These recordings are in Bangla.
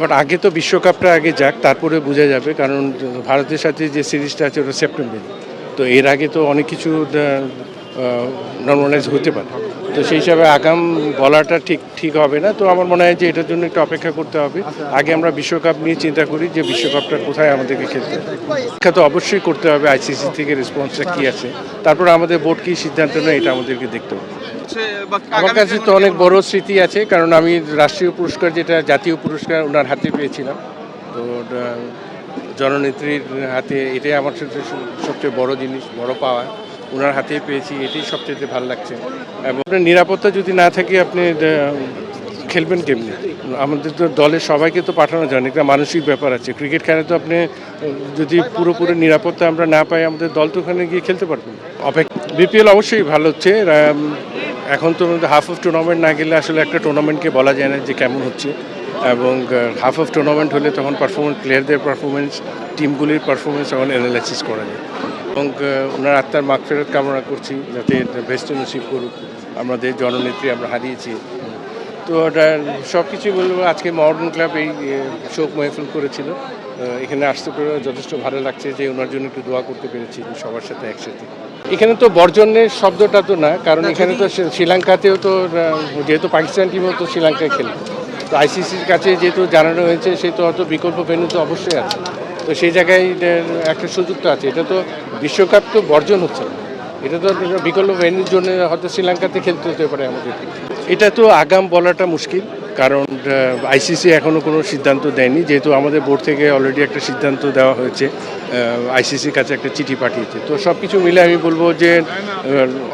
বাট আগে তো বিশ্বকাপটা আগে যাক, তারপরে বোঝা যাবে। কারণ ভারতের সাথে যে সিরিজটা আছে ওটা সেপ্টেম্বরে, তো এর আগে তো অনেক কিছু নর্মালাইজ হতে পারে। তো সেই হিসাবে আগাম বলাটা ঠিক হবে না। তো আমার মনে হয় যে এটার জন্য একটু অপেক্ষা করতে হবে। আগে আমরা বিশ্বকাপ নিয়ে চিন্তা করি যে বিশ্বকাপটা কোথায় আমাদেরকে খেলতে হবে। পরীক্ষা তো অবশ্যই করতে হবে, আইসিসি থেকে রেসপন্সটা কী আছে, তারপর আমাদের বোর্ড কী সিদ্ধান্ত নেয় এটা আমাদেরকে দেখতে হবে। আমার কাছে তো অনেক বড় স্মৃতি আছে, কারণ আমি রাষ্ট্রীয় পুরস্কার, যেটা জাতীয় পুরস্কার, ওনার হাতে পেয়েছিলাম। তো জননেত্রীর হাতে, এটাই আমার সবচেয়ে বড় জিনিস, বড় পাওয়া। ওনার হাতেই পেয়েছি, এটাই সবচেয়ে ভালো লাগছে। এবং আপনার নিরাপত্তা যদি না থাকে আপনি খেলবেন কেমনি? আমাদের তো দলের সবাইকে তো পাঠানো যায় না, একটা মানসিক ব্যাপার আছে। ক্রিকেট খেলায় তো আপনি যদি পুরোপুরি নিরাপত্তা আমরা না পাই, আমাদের দল তো ওখানে গিয়ে খেলতে পারবেন। বিপিএল অবশ্যই ভালো হচ্ছে। এখন তো হাফ অফ টুর্নামেন্ট না গেলে আসলে একটা টুর্নামেন্টকে বলা যায় না যে কেমন হচ্ছে। এবং হাফ অফ টুর্নামেন্ট হলে তখন পারফরমেন্স, প্লেয়ারদের পারফরমেন্স, টিমগুলির পারফরমেন্স তখন অ্যানালাইসিস করা যায়। এবং ওনার আত্মার মাগফিরাত কামনা করছি, যাতে বেস্ট নসিব করুক। আমাদের জননেত্রী আমরা হারিয়েছি। তো ওটা সব কিছুই বলবো। আজকে মডার্ন ক্লাব এই শোক মাহফিল করেছিল, এখানে আসতে পেরে যথেষ্ট ভালো লাগছে যে ওনার জন্য একটু দোয়া করতে পেরেছি সবার সাথে একসাথে। এখানে তো বর্জনের শব্দটা তো না, কারণ এখানে তো শ্রীলঙ্কাতেও তো, যেহেতু পাকিস্তান টিমও তো শ্রীলঙ্কায় খেলে, তো আইসিসির কাছে যেহেতু জানানো হয়েছে, সে তো হয়তো বিকল্প ভেন্যু তো অবশ্যই আছে। তো সেই জায়গায় একটা সুযোগ তো আছে। এটা তো বিশ্বকাপ তো বর্জন হচ্ছে না, এটা তো বিকল্প ভেন্যুর জন্য হয়তো শ্রীলঙ্কাতে খেলতে হতে পারে আমাদের। এটা তো আগাম বলাটা মুশকিল, কারণ আইসিসি এখনও কোনো সিদ্ধান্ত দেয়নি। যেহেতু আমাদের বোর্ড থেকে অলরেডি একটা সিদ্ধান্ত দেওয়া হয়েছে, আইসিসির কাছে একটা চিঠি পাঠিয়েছে। তো সব কিছু মিলে আমি বলবো যে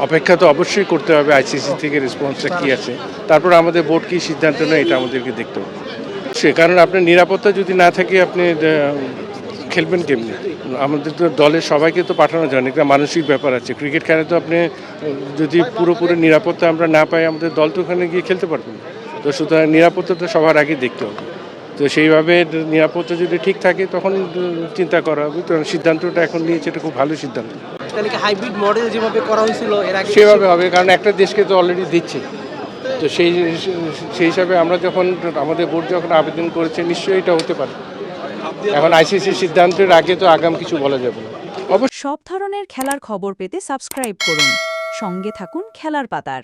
অপেক্ষা তো অবশ্যই করতে হবে, আইসিসি থেকে রেসপন্সটা কী আছে, তারপর আমাদের বোর্ড কী সিদ্ধান্ত নেয় এটা আমাদেরকে দেখতে হবে। সে কারণ আপনার নিরাপত্তা যদি না থাকে আপনি খেলবেন কেমনি? আমাদের তো দলের সবাইকে তো পাঠানো যায় না, একটা মানসিক ব্যাপার আছে। ক্রিকেট খেলায় তো আপনি যদি পুরোপুরি নিরাপত্তা আমরা না পাই, আমাদের দল তো ওখানে গিয়ে খেলতে পারবেন। তো সুতরাং নিরাপত্তাটা সবার আগে দেখতে হবে। তো সেইভাবে নিরাপত্তা যদি ঠিক থাকে তখন চিন্তা করা হবে। তো সিদ্ধান্তটা এখন নিয়েছে, এটা খুব ভালো সিদ্ধান্ত। হাইব্রিড মডেল যেভাবে করা হয়েছিল এর আগে সেভাবে হবে, কারণ একটা দেশকে তো অলরেডি দিচ্ছে। তো সেই হিসাবে আমরা যখন, আমাদের বোর্ড যখন আবেদন করেছে, নিশ্চয়ই এটা হতে পারে। এখন আইসিসি সিদ্ধান্তের আগে তো আগাম কিছু বলা যাবে না। সব ধরনের খেলার খবর পেতে সাবস্ক্রাইব করুন, সঙ্গে থাকুন খেলার পাতার।